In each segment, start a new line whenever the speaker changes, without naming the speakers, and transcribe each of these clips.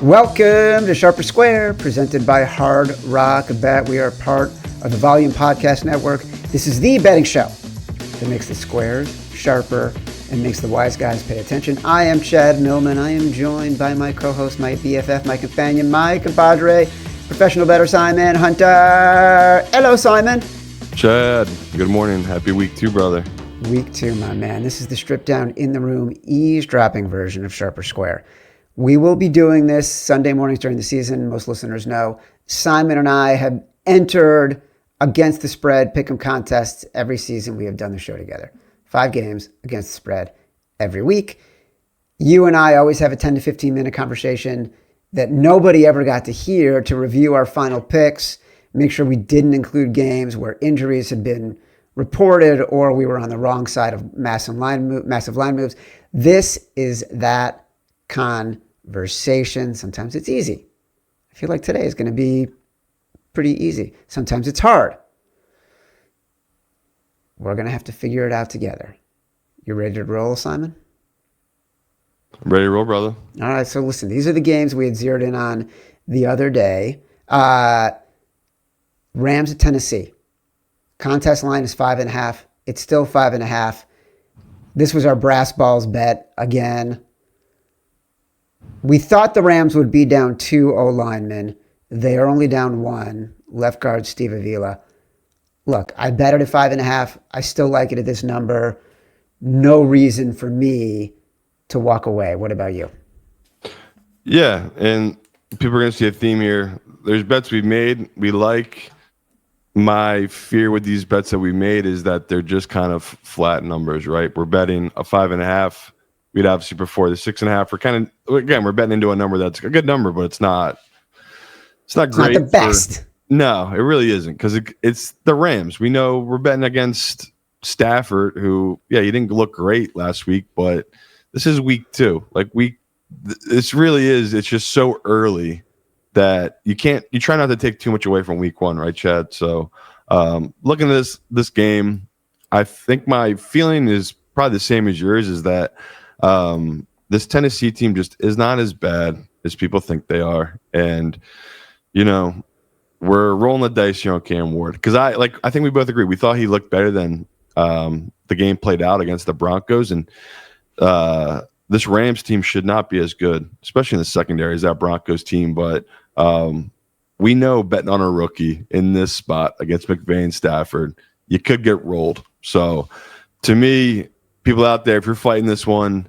Welcome to Sharper Square, presented by Hard Rock Bet. We are part of the Volume Podcast Network. This is the betting show that makes the squares sharper and makes the wise guys pay attention. I am Chad Millman. I am joined by my co-host, my BFF, my companion, my compadre, professional bettor Simon Hunter. Hello, Simon.
Chad, good morning. Happy week 2, brother.
Week 2, my man. This is the stripped down, in the room, eavesdropping version of Sharper Square. We will be doing this Sunday mornings during the season. Most listeners know Simon and I have entered against the spread pick'em contests every season we have done the show together. 5 games against the spread every week. You and I always have a 10 to 15 minute conversation that nobody ever got to hear to review our final picks, make sure we didn't include games where injuries had been reported or we were on the wrong side of massive line moves. This is that conversation. Sometimes it's easy. I feel like today is going to be pretty easy. Sometimes it's hard. We're going to have to figure it out together. You ready to roll, Simon?
I'm ready to roll, brother.
All right, so listen, these are the games we had zeroed in on the other day. Rams at Tennessee. Contest line is 5.5. It's still 5.5. This was our brass balls bet again. We thought the Rams would be down 2 O-linemen. They are only down 1. Left guard Steve Avila. Look, I bet it at 5.5. I still like it at this number. No reason for me to walk away. What about you?
Yeah, and people are going to see a theme here. There's bets we've made. We like. My fear with these bets that we made is that they're just kind of flat numbers, right? We're betting a 5.5. We'd obviously prefer the 6.5. We're kind of, again, we're betting into a number that's a good number, but it's not great.
Not the best.
No, it really isn't, because it's the Rams. We know we're betting against Stafford, who, yeah, he didn't look great last week, but this is week 2. This really is. It's just so early that you try not to take too much away from week 1, right, Chad? So looking at this game, I think my feeling is probably the same as yours, is that this Tennessee team just is not as bad as people think they are. And, we're rolling the dice here on Cam Ward, because I think we both agree. We thought he looked better than the game played out against the Broncos. And this Rams team should not be as good, especially in the secondary, as that Broncos team. But we know betting on a rookie in this spot against McVay and Stafford, you could get rolled. So to me, people out there, if you're fighting this one,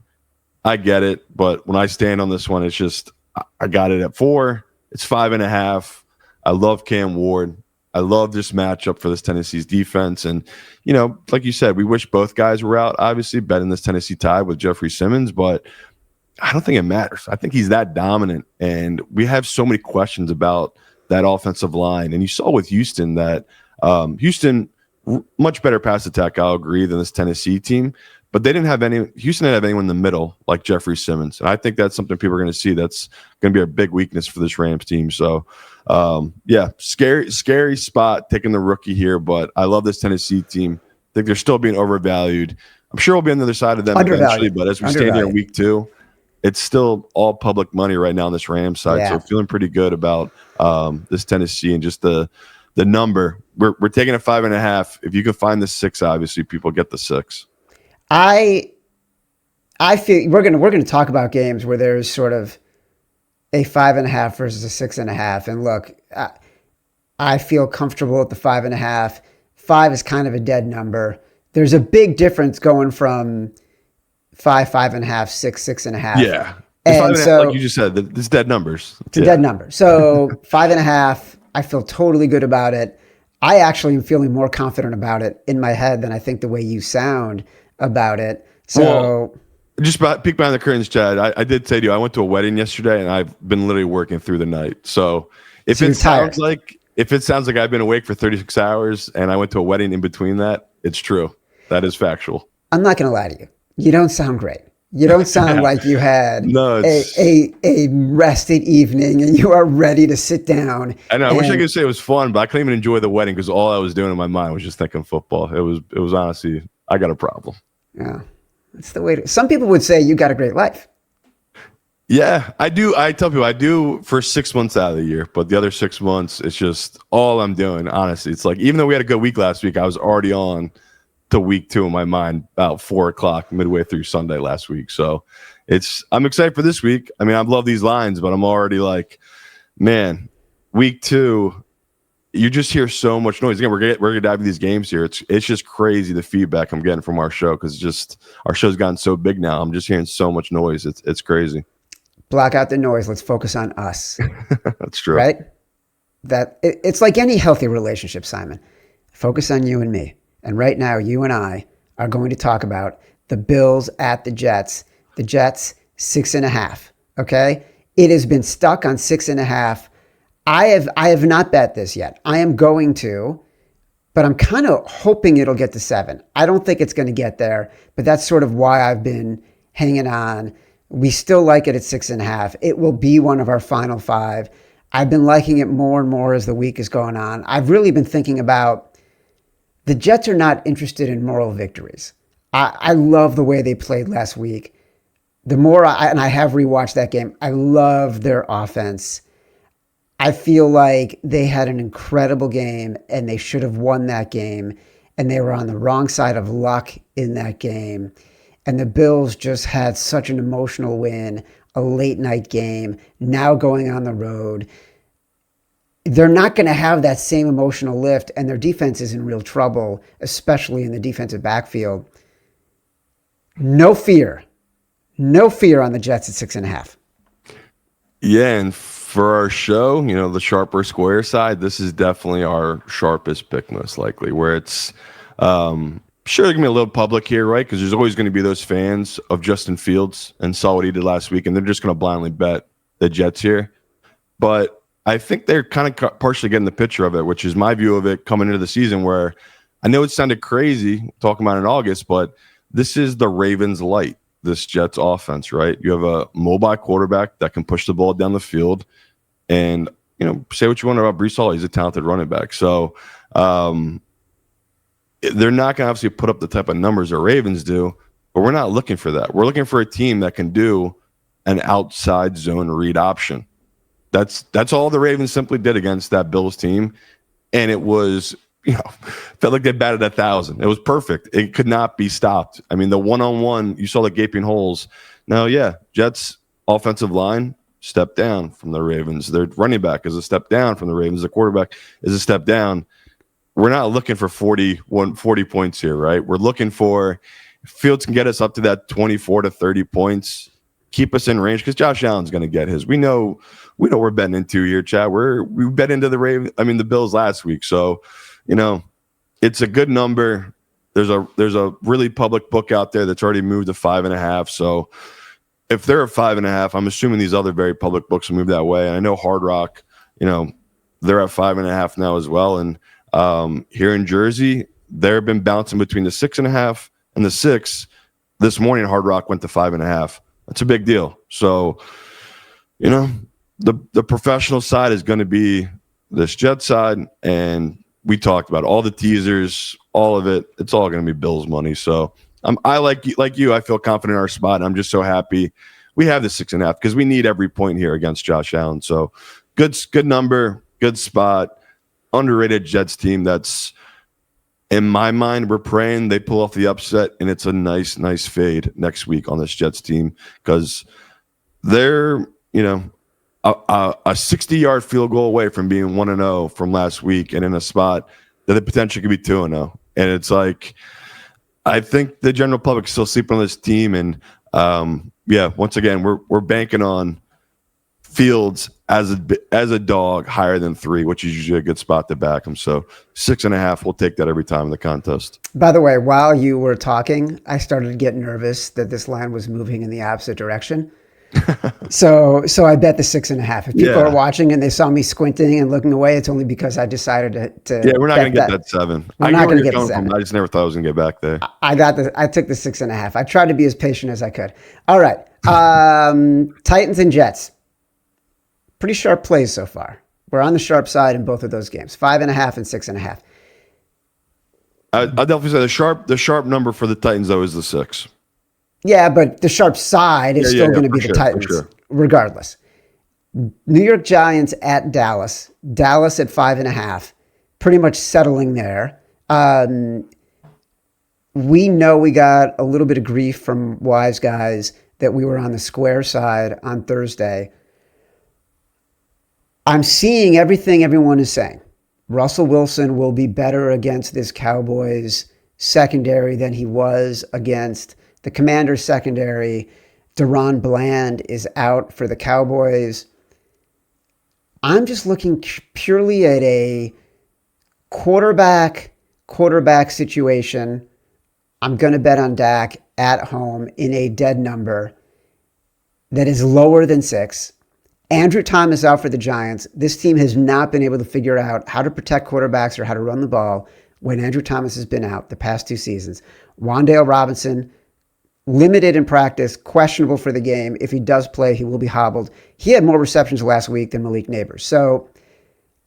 I get it. But when I stand on this one, it's just, I got it at 4. It's 5.5. I love Cam Ward. I love this matchup for this Tennessee's defense. And, like you said, we wish both guys were out, obviously, betting this Tennessee Tide with Jeffrey Simmons, but I don't think it matters. I think he's that dominant. And we have so many questions about that offensive line. And you saw with Houston that Houston, much better pass attack, I'll agree, than this Tennessee team. But Houston didn't have anyone in the middle like Jeffrey Simmons. And I think that's something people are going to see that's going to be a big weakness for this Rams team. So, scary spot taking the rookie here. But I love this Tennessee team. I think they're still being overvalued. I'm sure we'll be on the other side of them eventually. But as we stand here in week 2, it's still all public money right now on this Rams side. Yeah. So feeling pretty good about this Tennessee and just the number. We're taking a 5.5. If you can find the 6, obviously people get the 6.
I feel we're gonna talk about games where there's sort of a 5.5 versus a 6.5. And look, I feel comfortable at the 5.5. 5 is kind of a dead number. There's a big difference going from 5, 5.5, 6, 6.5.
Yeah.
And so,
like you just said, it's dead numbers.
It's a dead number. So 5.5, I feel totally good about it. I actually am feeling more confident about it in my head than I think the way you sound about it. So
just peek behind the curtains, Chad. I did say to you, I went to a wedding yesterday and I've been literally working through the night. So if it sounds like I've been awake for 36 hours and I went to a wedding in between that, it's true. That is factual.
I'm not going to lie to you. You don't sound great. You don't sound like you had a rested evening and you are ready to sit down.
I know. I wish I could say it was fun, but I couldn't even enjoy the wedding because all I was doing in my mind was just thinking football. It was honestly, I got a problem.
Yeah, that's the way. Some people would say you got a great life.
Yeah, I do. I tell people I do for 6 months out of the year, but the other 6 months, it's just all I'm doing. Honestly, it's like even though we had a good week last week, I was already on to week 2 in my mind about 4 o'clock midway through Sunday last week. So I'm excited for this week. I mean, I love these lines, but I'm already like, man, week 2. You just hear so much noise. Again, we're gonna dive into these games here. It's just crazy the feedback I'm getting from our show because just our show's gotten so big now. I'm just hearing so much noise. It's crazy.
Block out the noise. Let's focus on us.
That's true.
Right? It's like any healthy relationship, Simon. Focus on you and me. And right now, you and I are going to talk about the Bills at the Jets. The Jets, 6.5. Okay? It has been stuck on 6.5. I have not bet this yet. I am going to, but I'm kind of hoping it'll get to 7. I don't think it's going to get there, but that's sort of why I've been hanging on. We still like it at 6.5. It will be one of our final 5. I've been liking it more and more as the week is going on. I've really been thinking about the Jets are not interested in moral victories. I love the way they played last week. The more and I have rewatched that game, I love their offense. I feel like they had an incredible game and they should have won that game. And they were on the wrong side of luck in that game. And the Bills just had such an emotional win, a late night game, now going on the road. They're not going to have that same emotional lift, and their defense is in real trouble, especially in the defensive backfield. No fear on the Jets at 6.5.
Yeah, and for our show, the sharper square side, this is definitely our sharpest pick, most likely, where it's sure they're going to be a little public here, right? Because there's always going to be those fans of Justin Fields and saw what he did last week, and they're just going to blindly bet the Jets here. But I think they're kind of partially getting the picture of it, which is my view of it coming into the season, where I know it sounded crazy talking about it in August, but this is the Ravens light, this Jets offense, right? You have a mobile quarterback that can push the ball down the field, and say what you want about Breece Hall, he's a talented running back. So they're not going to obviously put up the type of numbers the Ravens do, but we're not looking for that. We're looking for a team that can do an outside zone read option. That's all the Ravens simply did against that Bills team, and it was felt like they batted 1,000. It was perfect. It could not be stopped. I mean, the one-on-one, you saw the gaping holes. Now, yeah, Jets offensive line stepped down from the Ravens. Their running back is a step down from the Ravens. The quarterback is a step down. We're not looking for 40 points here, right? We're looking for Fields can get us up to that 24 to 30 points, keep us in range, because Josh Allen's going to get his. We know we're betting into here, Chad. We bet into the Bills last week. So, it's a good number. There's a really public book out there that's already moved to 5.5. So if they're at 5.5, I'm assuming these other very public books will move that way. And I know Hard Rock, they're at 5.5 now as well. And here in Jersey, they've been bouncing between the 6.5 and the 6. This morning, Hard Rock went to 5.5. That's a big deal. So, the professional side is going to be this Jet side, and we talked about all the teasers, all of it. It's all going to be Bills money. So I like you. I feel confident in our spot. I'm just so happy we have the 6.5 because we need every point here against Josh Allen. So good number, good spot. Underrated Jets team that's, in my mind, we're praying they pull off the upset, and it's a nice fade next week on this Jets team because they're, a 60-yard field goal away from being 1-0 from last week and in a spot that the potential could be 2-0. And it's like, I think the general public is still sleeping on this team. And once again, we're banking on Fields as a dog higher than 3, which is usually a good spot to back him. So 6.5, we'll take that every time in the contest.
By the way, while you were talking, I started to get nervous that this line was moving in the opposite direction. so I bet the 6.5. If people are watching and they saw me squinting and looking away, it's only because I decided to
yeah, we're not going to get that 7.
We're not going to get the 7.
I just never thought I was going to get back there.
I took the 6.5. I tried to be as patient as I could. All right. Titans and Jets. Pretty sharp plays so far. We're on the sharp side in both of those games. 5.5 and 6.5.
I'll definitely say the sharp number for the Titans though is the 6.
Yeah, but the sharp side is still going to be the Titans. regardless, New York Giants at Dallas. Dallas at 5.5, pretty much settling there. We know we got a little bit of grief from Wise Guys that we were on the square side on Thursday. I'm seeing everything everyone is saying. Russell Wilson will be better against this Cowboys secondary than he was against the Commanders secondary. Deron Bland is out for the Cowboys. I'm just looking purely at a quarterback situation. I'm going to bet on Dak at home in a dead number that is lower than 6. Andrew Thomas out for the Giants. This team has not been able to figure out how to protect quarterbacks or how to run the ball when Andrew Thomas has been out the past 2 seasons. Wan'Dale Robinson, limited in practice, questionable for the game. If he does play, he will be hobbled. He had more receptions last week than Malik Neighbors. So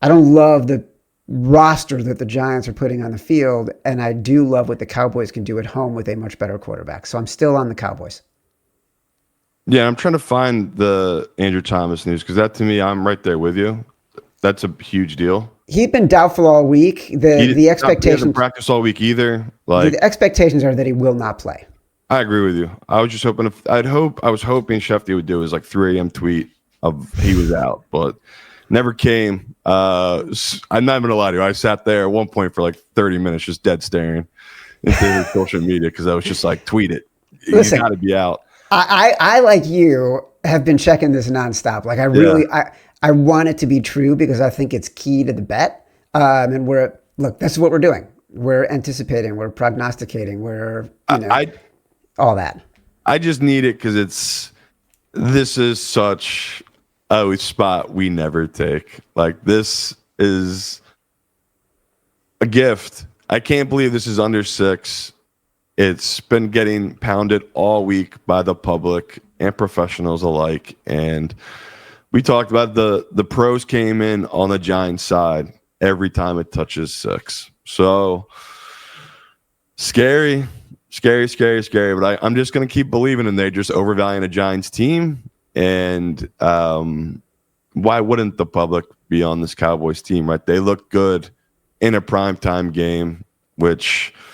I don't love the roster that the Giants are putting on the field, and I do love what the Cowboys can do at home with a much better quarterback. So I'm still on the Cowboys.
Yeah, I'm trying to find the Andrew Thomas news because that, to me, I'm right there with you. That's a huge deal.
He'd been doubtful all week. The expectations
he didn't practice all week either.
The expectations are that he will not play.
I agree with you. I was just hoping I was hoping Shefty would do his 3 a.m. tweet of he was out, but never came. I'm not even gonna lie to you. I sat there at one point for 30 minutes just dead staring into social media because I was just tweet it. Listen, you got to be out.
I like you have been checking this nonstop. I want it to be true because I think it's key to the bet. And that's what we're doing. We're anticipating, we're prognosticating, we're all that.
I just need it because this is such a spot we never take. This is a gift. I can't believe this is under 6. It's been getting pounded all week by the public and professionals alike. And we talked about the pros came in on the Giants side every time it touches 6. So scary. But I'm just going to keep believing in they're just overvaluing a Giants team. And why wouldn't the public be on this Cowboys team, right? They look good in a primetime game, which –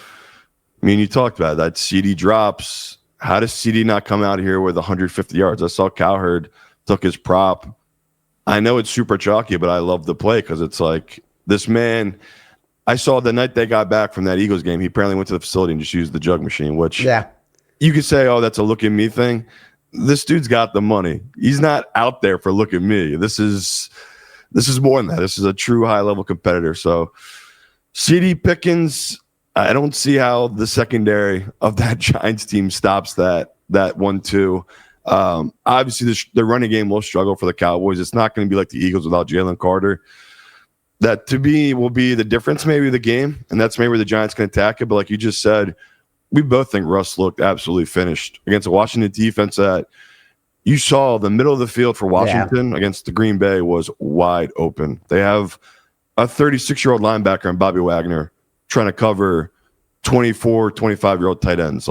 you talked about that. CD drops. How does CD not come out here with 150 yards? I saw Cowherd took his prop. I know it's super chalky, but I love the play because it's this man. I saw the night they got back from that Eagles game, he apparently went to the facility and just used the jug machine, which you could say, oh, that's a look at me thing. This dude's got the money. He's not out there for look at me. This is more than that. This is a true high-level competitor. So CD Pickens, I don't see how the secondary of that Giants team stops that 1-2. Obviously, the running game will struggle for the Cowboys. It's not going to be like the Eagles without Jalen Carter. That, to me, will be the difference maybe of the game, and that's maybe where the Giants can attack it. But like you just said, we both think Russ looked absolutely finished against a Washington defense that you saw the middle of the field for Washington against the Green Bay was wide open. They have a 36-year-old linebacker in Bobby Wagner trying to cover 24, 25-year-old tight ends.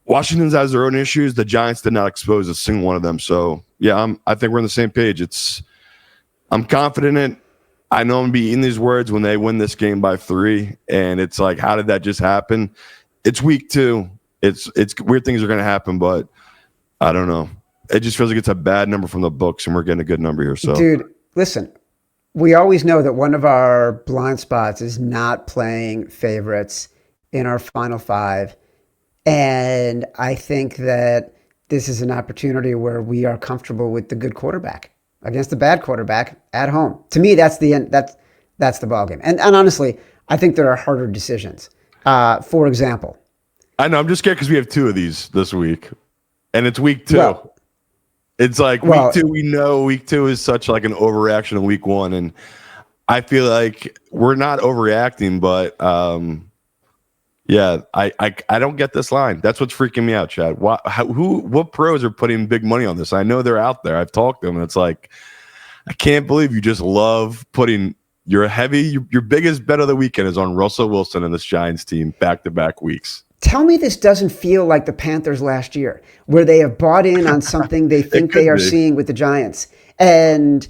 Washington's has their own issues. The Giants did not expose a single one of them. So, I think we're on the same page. I'm confident in it. I know I'm going to be eating these words when they win this game by 3. And it's how did that just happen? It's week 2. It's weird things are going to happen, but I don't know. It just feels like it's a bad number from the books, and we're getting a good number here. So,
dude, listen. We always know that one of our blind spots is not playing favorites in our final 5. And I think that this is an opportunity where we are comfortable with the good quarterback against the bad quarterback at home. To me, that's the end. That's the ballgame. And honestly, I think there are harder decisions. For example.
I know. I'm just scared because we have 2 of these this week. And it's week 2. Well, it's week 2, we know week 2 is such an overreaction in week 1. And I feel like we're not overreacting, but I don't get this line. That's what's freaking me out, Chad. What pros are putting big money on this? I know they're out there. I've talked to them, and it's I can't believe you just love putting your biggest bet of the weekend is on Russell Wilson and this Giants team back-to-back weeks.
Tell me this doesn't feel like the Panthers last year, where they have bought in on something they think they are seeing with the Giants. And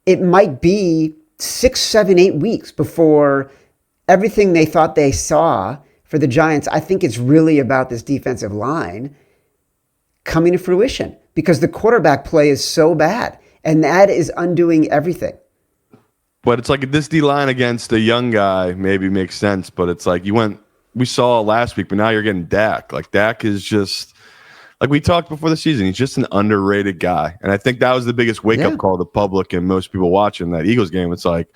it might be 6, 7, 8 weeks before everything they thought they saw for the Giants. I think it's really about this defensive line coming to fruition because the quarterback play is so bad. And that is undoing everything.
But it's like this D line against a young guy maybe makes sense, but it's like we saw last week, but now you're getting Dak. Like Dak is just like we talked before the season. He's just an underrated guy, and I think that was the biggest wake up call to the public and most people watching that Eagles game. It's like,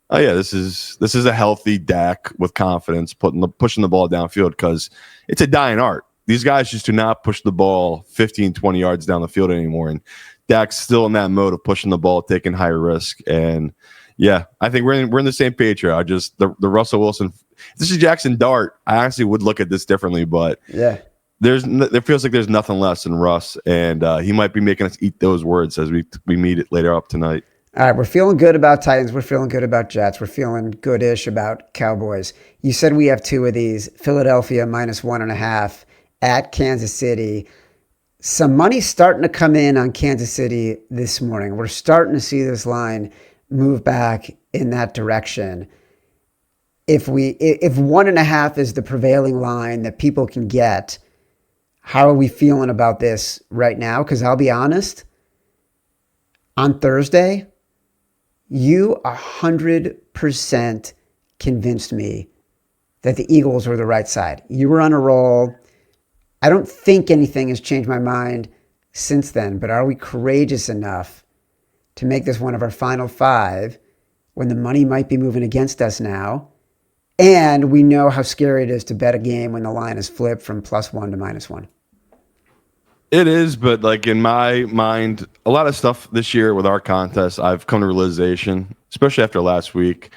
oh yeah, this is a healthy Dak with confidence, pushing the ball downfield because it's a dying art. These guys just do not push the ball 15, 20 yards down the field anymore, and Dak's still in that mode of pushing the ball, taking higher risk, and yeah, I think we're in the same page here. I just the Russell Wilson. If this is Jackson Dart, I actually would look at this differently, but
yeah,
there feels like there's nothing less than Russ, and he might be making us eat those words as we meet it later up tonight.
All right, we're feeling good about Titans. We're feeling good about Jets. We're feeling good-ish about Cowboys. You said we have two of these. Philadelphia -1.5 at Kansas City. Some money's starting to come in on Kansas City this morning. We're starting to see this line move back in that direction. If 1.5 is the prevailing line that people can get, how are we feeling about this right now? Because I'll be honest, on Thursday, you 100% convinced me that the Eagles were the right side. You were on a roll. I don't think anything has changed my mind since then, but are we courageous enough to make this one of our final 5 when the money might be moving against us now? And we know how scary it is to bet a game when the line is flipped from +1 to -1.
It is, but like in my mind, a lot of stuff this year with our contest, I've come to realization, especially after last week,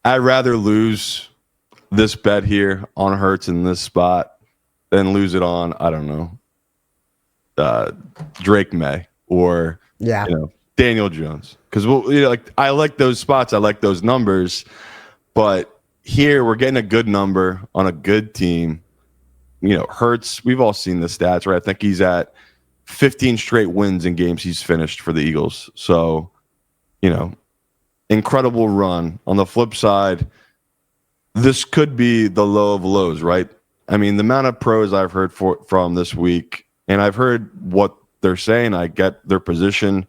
I'd rather lose this bet here on Hurts in this spot than lose it on, I don't know, Drake May or Daniel Jones. Because I like those spots, I like those numbers, but here we're getting a good number on a good team. Hurts, we've all seen the stats, right? I think he's at 15 straight wins in games he's finished for the Eagles. So, incredible run. On the flip side, this could be the low of lows, right? I mean, the amount of pros I've heard from this week, and I've heard what they're saying. I get their position.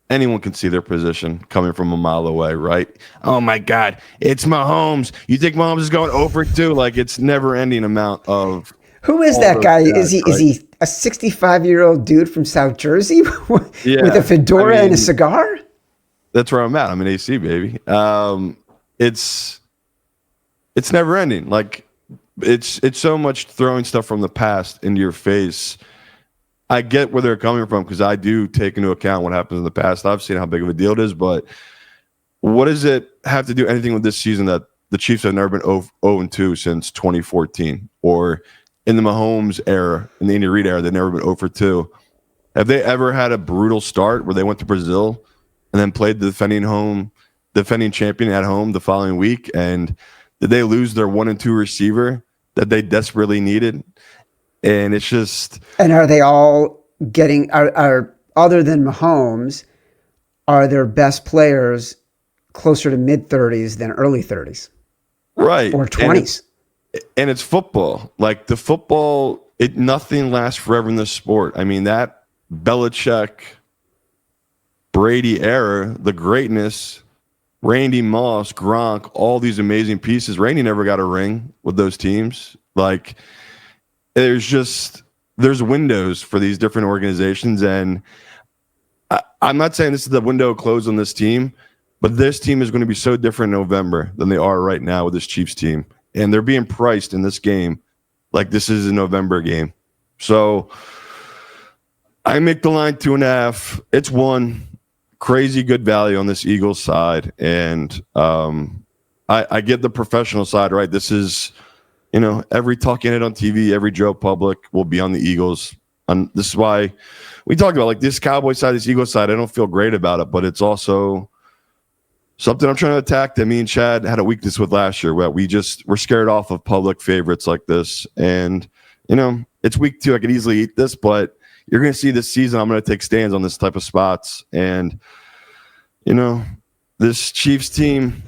Anyone can see their position coming from a mile away, right? Oh, my God, it's Mahomes. You think Mahomes is going over 2? Like, it's never-ending amount of...
Who is that guy? Is he a 65-year-old dude from South Jersey with a fedora and a cigar?
That's where I'm at. I'm an AC, baby. It's never-ending. Like, it's so much throwing stuff from the past into your face. I get where they're coming from because I do take into account what happens in the past. I've seen how big of a deal it is, but what does it have to do anything with this season that the Chiefs have never been 0-2 since 2014? Or in the Mahomes era, in the Andy Reid era, they've never been 0-2. Have they ever had a brutal start where they went to Brazil and then played the defending champion at home the following week? And did they lose their 1 and 2 receiver that they desperately needed? And it's just...
And are they all getting... Are other than Mahomes, are their best players closer to mid-30s than early 30s?
Right.
Or 20s?
And it's football. Like, the football, nothing lasts forever in this sport. I mean, that Belichick, Brady era, the greatness, Randy Moss, Gronk, all these amazing pieces. Randy never got a ring with those teams. Like... There's windows for these different organizations, and I'm not saying this is the window closed on this team, but this team is going to be so different in November than they are right now with this Chiefs team, and they're being priced in this game like this is a November game. So I make the line 2.5. It's 1. Crazy good value on this Eagles side, and I get the professional side, right? This is... every talking head on TV, every Joe Public will be on the Eagles. And this is why we talk about like this Cowboy side, this Eagles side. I don't feel great about it, but it's also something I'm trying to attack that me and Chad had a weakness with last year, where we're scared off of public favorites like this. And, it's week 2. I could easily eat this, but you're going to see this season I'm going to take stands on this type of spots. And, this Chiefs team,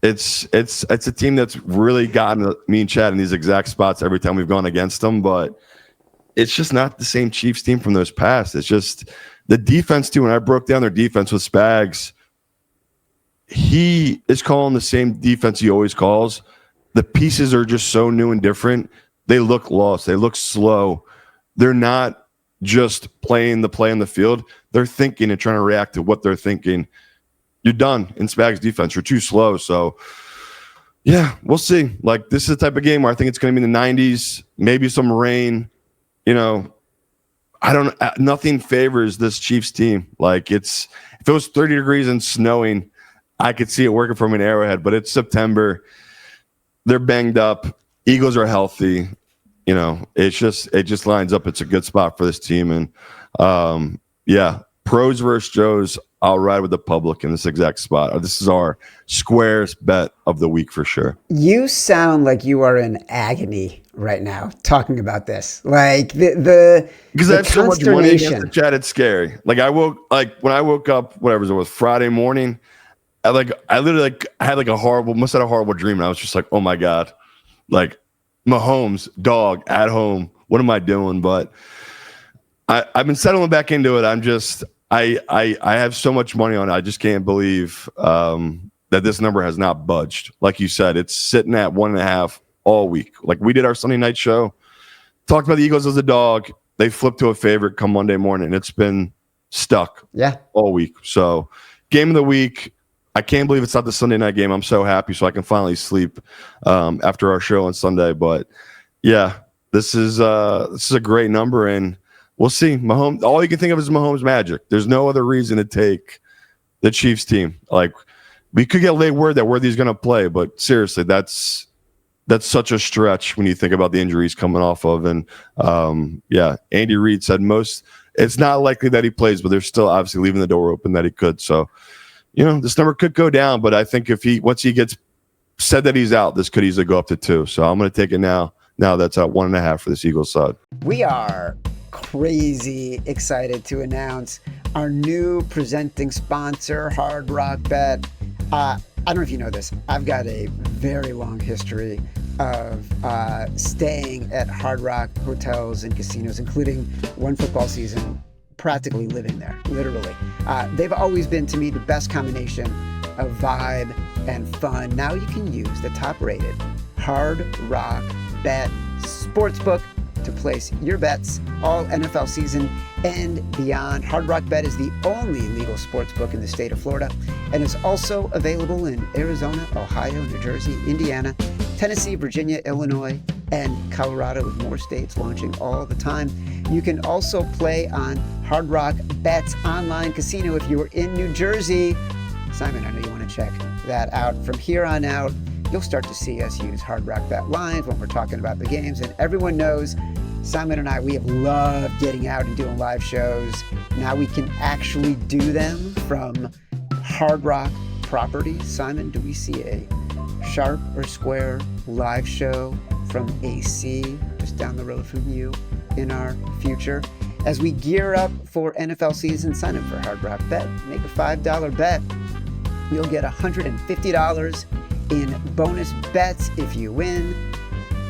it's a team that's really gotten me and Chad in these exact spots every time we've gone against them, but it's just not the same Chiefs team from those past. It's just the defense too. When I broke down their defense with Spags, he is calling the same defense he always calls. The pieces are just so new and different. They look lost. They look slow. They're not just playing the play on the field. They're thinking and trying to react to what they're thinking. You're done in Spags' defense. You're too slow. So, yeah, we'll see. Like, this is the type of game where I think it's going to be in the 90s, maybe some rain. Nothing favors this Chiefs team. Like, if it was 30 degrees and snowing, I could see it working from an Arrowhead, but it's September. They're banged up. Eagles are healthy. It just lines up. It's a good spot for this team. And pros versus Joes, I'll ride with the public in this exact spot. This is our squares bet of the week for sure.
You sound like you are in agony right now talking about this. Like the
because I have so much money against the chat, it's scary. When I woke up, whatever it was Friday morning, I literally had a horrible dream, and I was just like, oh my God, like Mahomes dog at home. What am I doing? But I've been settling back into it. I'm just I have so much money on it. I just can't believe that this number has not budged. Like you said, it's sitting at 1.5 all week. Like we did our Sunday night show, talked about the Eagles as a dog. They flipped to a favorite come Monday morning, and it's been stuck all week. So game of the week. I can't believe it's not the Sunday night game. I'm so happy so I can finally sleep after our show on Sunday. But yeah, this is a great number, and we'll see. Mahomes. All you can think of is Mahomes magic. There's no other reason to take the Chiefs team. Like we could get late word that Worthy's going to play, but seriously, that's such a stretch when you think about the injuries coming off of. And Andy Reid said it's not likely that he plays, but they're still obviously leaving the door open that he could. So. This number could go down, but I think once he gets said that he's out, this could easily go up to 2. So I'm going to take it now. Now that's at 1.5 for this Eagles side.
We are crazy excited to announce our new presenting sponsor, Hard Rock Bet. I don't know if you know this. I've got a very long history of staying at Hard Rock hotels and casinos, including one football season. Practically living there, literally. They've always been, to me, the best combination of vibe and fun. Now you can use the top-rated Hard Rock Bet Sportsbook to place your bets all NFL season and beyond. Hard Rock Bet is the only legal sportsbook in the state of Florida and is also available in Arizona, Ohio, New Jersey, Indiana, Tennessee, Virginia, Illinois, and Colorado, with more states launching all the time. You can also play on Hard Rock Bet's online casino if you are in New Jersey. Simon, I know you want to check that out. From here on out, you'll start to see us use Hard Rock Bet Live when we're talking about the games. And everyone knows Simon and I, we have loved getting out and doing live shows. Now we can actually do them from Hard Rock properties. Simon, do we see a sharp or square live show from AC just down the road from you in our future? As we gear up for NFL season, sign up for Hard Rock Bet. Make a $5 bet. You'll get $150 in bonus bets if you win.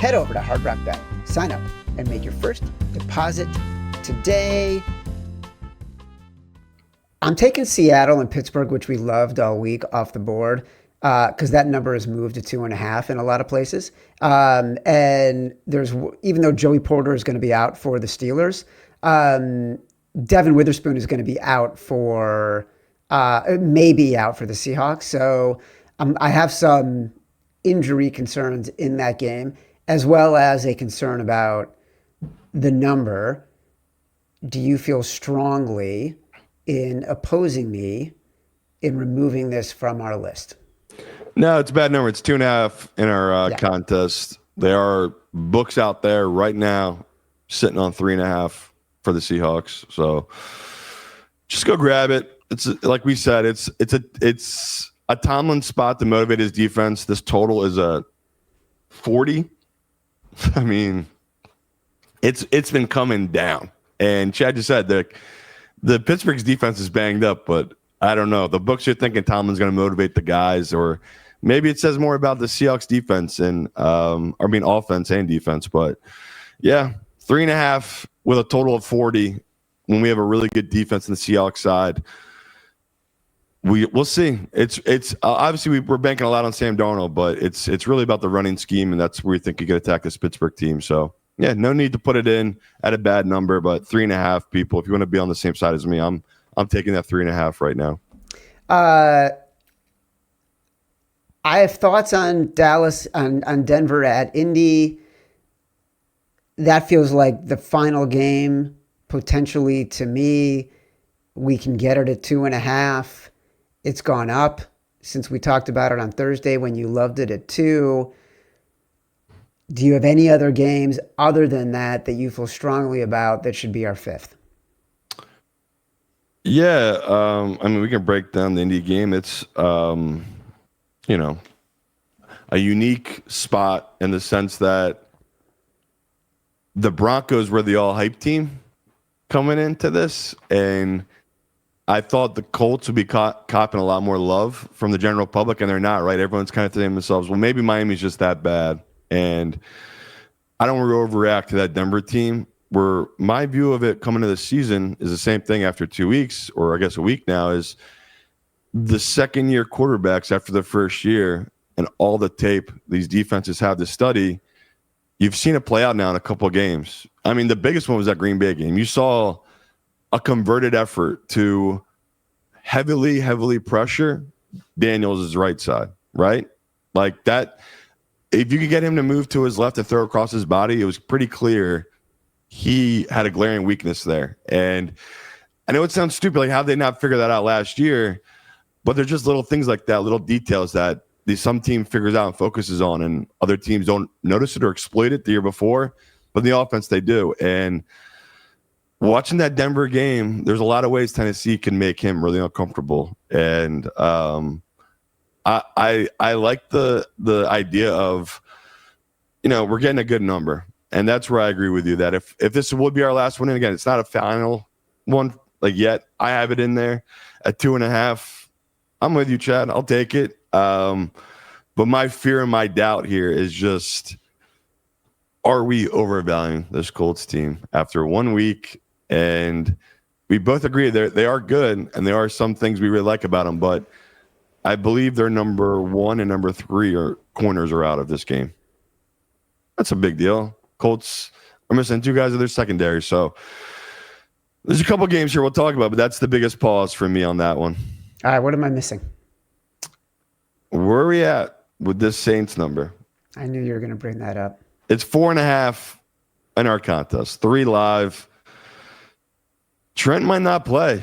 Head over to Hard Rock Bet, sign up, and make your first deposit today. I'm taking Seattle and Pittsburgh, which we loved all week, off the board because that number has moved to 2.5 in a lot of places. And even though Joey Porter is going to be out for the Steelers, Devin Witherspoon is going to be out maybe out for the Seahawks. So I have some injury concerns in that game, as well as a concern about the number. Do you feel strongly in opposing me in removing this from our list?
No, it's a bad number. It's 2.5 in our contest. There are books out there right now sitting on 3.5 for the Seahawks. So just go grab it. It's like we said, it's a Tomlin spot to motivate his defense. This total is a 40. I mean, it's been coming down. And Chad just said the Pittsburgh's defense is banged up, but I don't know. The books are thinking Tomlin's going to motivate the guys, or maybe it says more about the Seahawks defense and offense and defense. But yeah, 3.5 with a total of 40 when we have a really good defense in the Seahawks side. We'll see. It's obviously we're banking a lot on Sam Darnold, but it's really about the running scheme, and that's where we think you can attack this Pittsburgh team. So yeah, no need to put it in at a bad number, but 3.5 people. If you want to be on the same side as me, I'm taking that 3.5 right now.
I have thoughts on Dallas, on Denver at Indy. That feels like the final game, potentially, to me. We can get it at 2.5. It's gone up since we talked about it on Thursday when you loved it at 2. Do you have any other games other than that you feel strongly about that should be our 5th?
Yeah, I mean, we can break down the Indy game. It's, a unique spot in the sense that the Broncos were the all-hype team coming into this, and I thought the Colts would be copping a lot more love from the general public, and they're not, right? Everyone's kind of thinking themselves, well, maybe Miami's just that bad. And I don't really overreact to that Denver team, where my view of it coming to the season is the same thing after 2 weeks, or I guess a week now, is the second-year quarterbacks after the first year and all the tape these defenses have to study, you've seen it play out now in a couple of games. I mean, the biggest one was that Green Bay game. You saw a converted effort to heavily pressure Daniels' right side, right? Like that, if you could get him to move to his left and throw across his body, it was pretty clear he had a glaring weakness there. And I know it sounds stupid, like how they not figure that out last year, but they're just little things like that, little details that some team figures out and focuses on, and other teams don't notice it or exploit it the year before, but in the offense they do. And watching that Denver game, there's a lot of ways Tennessee can make him really uncomfortable. And I like the idea of, we're getting a good number. And that's where I agree with you that if this would be our last one, and again, it's not a final one like yet, I have it in there at 2.5. I'm with you, Chad. I'll take it. But my fear and my doubt here is just, are we overvaluing this Colts team after 1 week? And we both agree they are good, and there are some things we really like about them, but I believe their number 1 and number 3 corners are out of this game. That's a big deal. Colts are missing 2 guys of their secondary. So there's a couple games here we'll talk about, but that's the biggest pause for me on that one.
All right, what am I missing?
Where are we at with this Saints number?
I knew you were going to bring that up.
It's 4.5 in our contest, 3 live. Trent might not play.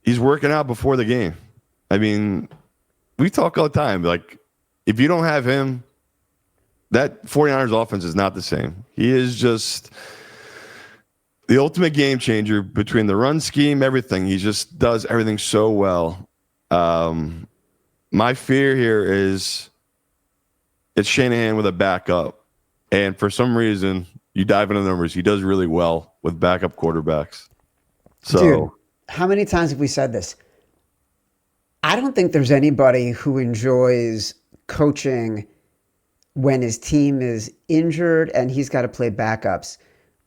He's working out before the game. I mean, we talk all the time. Like, if you don't have him, that 49ers offense is not the same. He is just the ultimate game changer between the run scheme, everything. He just does everything so well. My fear here is it's Shanahan with a backup. And for some reason, you dive into the numbers, he does really well with backup quarterbacks. So,
dude, how many times have we said this? I don't think there's anybody who enjoys coaching when his team is injured and he's got to play backups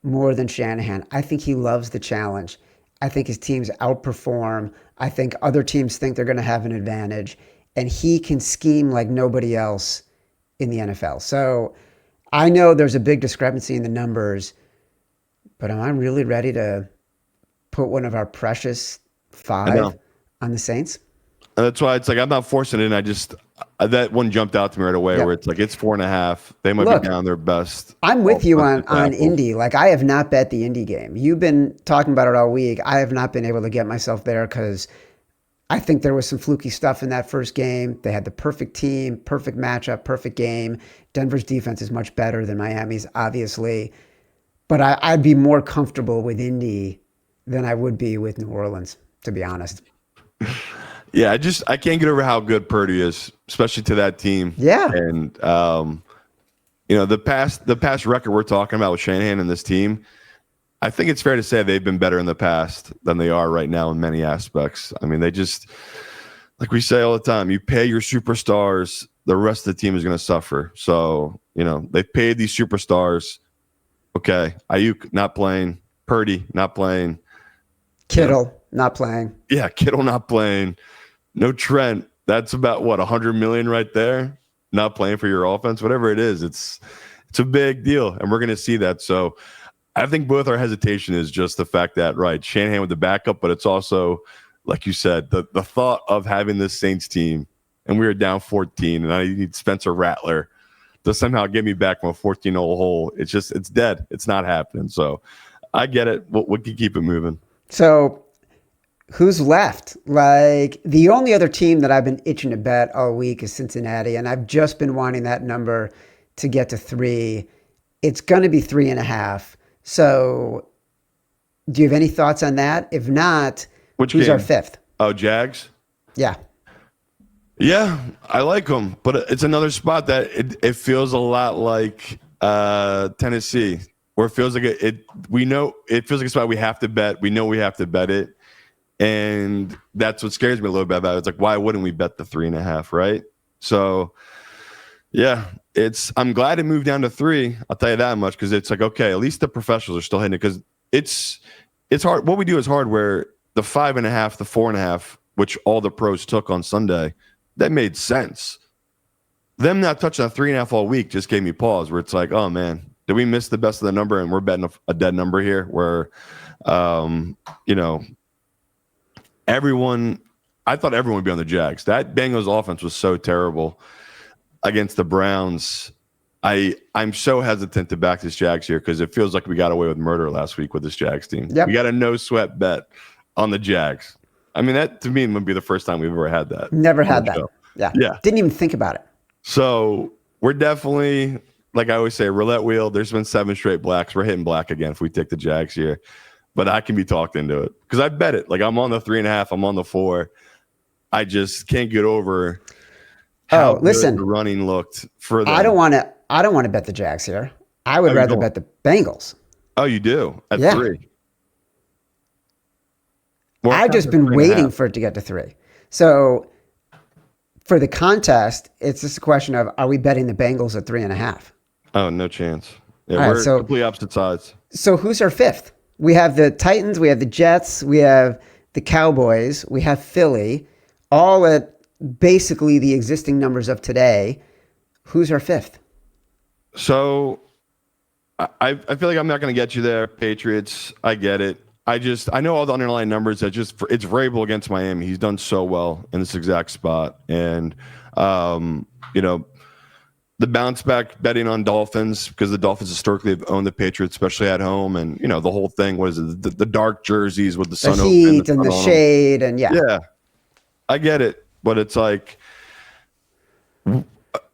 more than Shanahan. I think he loves the challenge. I think his teams outperform. I think other teams think they're going to have an advantage, and he can scheme like nobody else in the NFL. So I know there's a big discrepancy in the numbers, but am I really ready to put one of our precious 5 on the Saints?
That's why it's like I'm not forcing it in. I just that one jumped out to me right away where it's like it's 4.5. They might be down their best.
I'm with you on Indy. Like, I have not bet the Indy game. You've been talking about it all week. I have not been able to get myself there because I think there was some fluky stuff in that first game. They had the perfect team, perfect matchup, perfect game. Denver's defense is much better than Miami's, obviously. But I'd be more comfortable with Indy than I would be with New Orleans, to be honest.
Yeah, I can't get over how good Purdy is, especially to that team.
Yeah.
And the past record we're talking about with Shanahan and this team, I think it's fair to say they've been better in the past than they are right now in many aspects. I mean, they just, like we say all the time, you pay your superstars, the rest of the team is going to suffer. So, they paid these superstars. Okay, Ayuk not playing, Purdy not playing,
Kittle not playing.
Yeah, Kittle not playing. No Trent. That's about what, $100 million right there. Not playing for your offense, whatever it is. It's a big deal, and we're going to see that. So, I think both our hesitation is just the fact that Shanahan with the backup, but it's also, like you said, the thought of having this Saints team, and we were down 14, and I need Spencer Rattler to somehow get me back from a 14-0 hole. It's dead. It's not happening. So, I get it. We can keep it moving.
So, who's left? Like, the only other team that I've been itching to bet all week is Cincinnati, and I've just been wanting that number to get to 3. It's going to be 3.5. So, do you have any thoughts on that? If not, who's
game?
Our 5th?
Oh, Jags?
Yeah.
Yeah, I like them, but it's another spot that it feels a lot like Tennessee, where it feels like we know it feels like a spot we have to bet. We know we have to bet it. And that's what scares me a little bit about it. It's like, why wouldn't we bet the 3.5, right? So, yeah, I'm glad it moved down to 3. I'll tell you that much, because it's like, okay, at least the professionals are still hitting it, because it's hard. What we do is hard, where the 5.5, the 4.5, which all the pros took on Sunday, that made sense. Them not touching a 3.5 all week just gave me pause, where it's like, oh man, did we miss the best of the number and we're betting a dead number here, where, I thought everyone would be on the Jags. That Bengals offense was so terrible against the Browns. I'm so hesitant to back this Jags here, because it feels like we got away with murder last week with this Jags team.
Yep.
We got a no sweat bet on the Jags. I mean, that to me would be the first time we've ever had that.
Never had that.
Show.
Yeah. Didn't even think about it.
So we're definitely, like I always say, roulette wheel. There's been 7 straight blacks. We're hitting black again if we take the Jags here. But I can be talked into it, because I bet it. Like, I'm on the 3.5. I'm on the 4. I just can't get over how good the running looked for them.
I don't want to bet the Jags here. I would rather bet the Bengals.
Oh, you do? At 3.
I've just been waiting for it to get to 3. So for the contest, it's just a question of, are we betting the Bengals at 3.5?
Oh, no chance. Yeah, we're completely opposite sides.
So who's our 5th? We have the Titans, we have the Jets, we have the Cowboys, we have Philly, all at basically the existing numbers of today. Who's our 5th?
So I feel like I'm not going to get you there, Patriots. I get it. I know all the underlying numbers. It's Vrabel against Miami. He's done so well in this exact spot. And, the bounce back betting on Dolphins, because the Dolphins historically have owned the Patriots, especially at home. And, the whole thing was the dark jerseys with the sun open.
The heat and the shade. And
yeah, I get it. But it's like,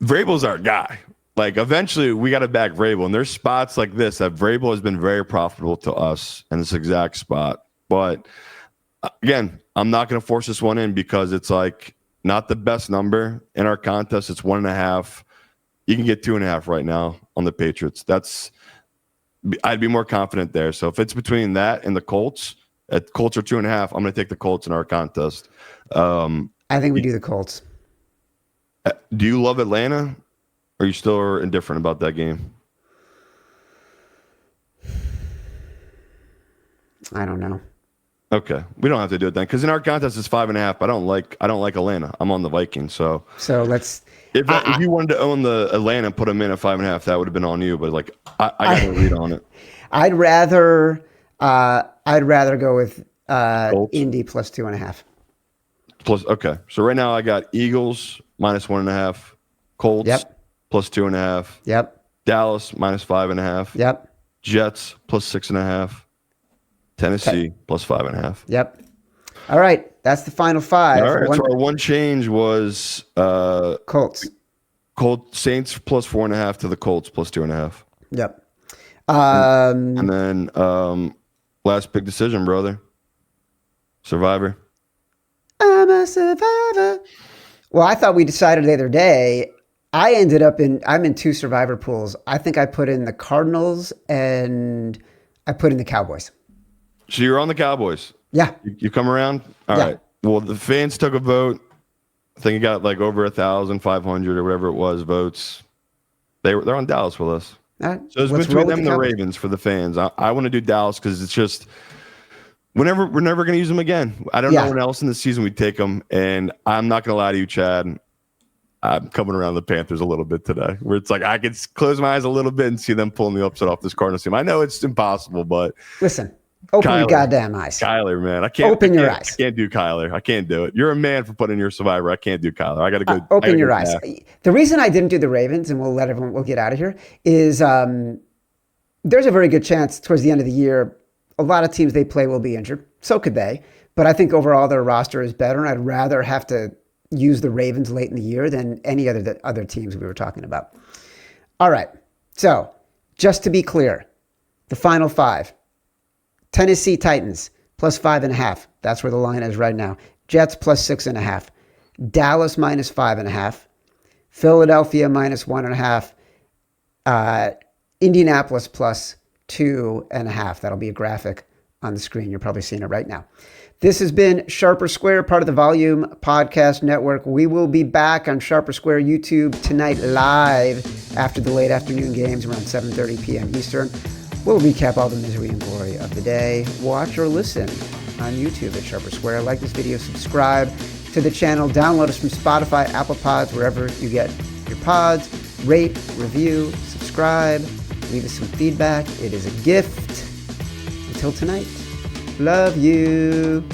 Vrabel's our guy. Like, eventually we got to back Vrabel. And there's spots like this that Vrabel has been very profitable to us in this exact spot. But again, I'm not going to force this one in, because it's like not the best number in our contest. It's 1.5. You can get 2.5 right now on the Patriots. I'd be more confident there. So if it's between that and the Colts, at Colts are 2.5, I'm going to take the Colts in our contest.
I think we do the Colts.
Do you love Atlanta? Or are you still indifferent about that game?
I don't know.
Okay, we don't have to do it then, because in our contest it's 5.5. I don't like Atlanta. I'm on the Vikings, so
let's.
If you wanted to own the Atlanta and put them in at 5.5, that would have been on you. But like, I got to read on it.
I'd rather go with Indy plus 2.5.
Okay, so right now I got Eagles minus 1.5, Colts plus 2.5.
Yep.
Dallas minus 5.5.
Yep.
Jets plus 6.5. Tennessee plus 5.5.
Yep. All right. That's the final 5.
All right. So our one change was
Colts.
Saints plus 4.5 to the Colts plus 2.5.
Yep.
And then last big decision, brother. Survivor.
I'm a survivor. Well, I thought we decided the other day. I'm in two survivor pools. I think I put in the Cardinals and I put in the Cowboys.
So you're on the Cowboys.
Yeah.
You come around? All right. Well, the fans took a vote. I think it got like over 1,500 or whatever it was votes. They're on Dallas with us.
All right.
So it's between them and the Ravens for the fans. I want to do Dallas because it's just we're never going to use them again. I don't know when else in the season we take them. And I'm not going to lie to you, Chad. I'm coming around the Panthers a little bit today, where it's like I could close my eyes a little bit and see them pulling the upset off this Cardinals team. I know it's impossible, but
listen, open your goddamn eyes.
Kyler, man, I can't
open your eyes.
I can't do Kyler. I can't do it. You're a man for putting your survivor. I can't do Kyler. I got to go.
Open your eyes. The reason I didn't do the Ravens, and we'll get out of here, is there's a very good chance towards the end of the year, a lot of teams they play will be injured. So could they. But I think overall their roster is better, and I'd rather have to use the Ravens late in the year than any other teams we were talking about. All right. So just to be clear, the final five: Tennessee Titans plus 5.5. That's where the line is right now. Jets plus 6.5. Dallas minus 5.5. Philadelphia minus 1.5. Indianapolis plus 2.5. That'll be a graphic on the screen. You're probably seeing it right now. This has been Sharper Square, part of the Volume Podcast Network. We will be back on Sharper Square YouTube tonight live after the late afternoon games around 7:30 p.m. Eastern. We'll recap all the misery and glory of the day. Watch or listen on YouTube at Sharper Square. Like this video, subscribe to the channel. Download us from Spotify, Apple Pods, wherever you get your pods. Rate, review, subscribe. Leave us some feedback. It is a gift. Until tonight. Love you.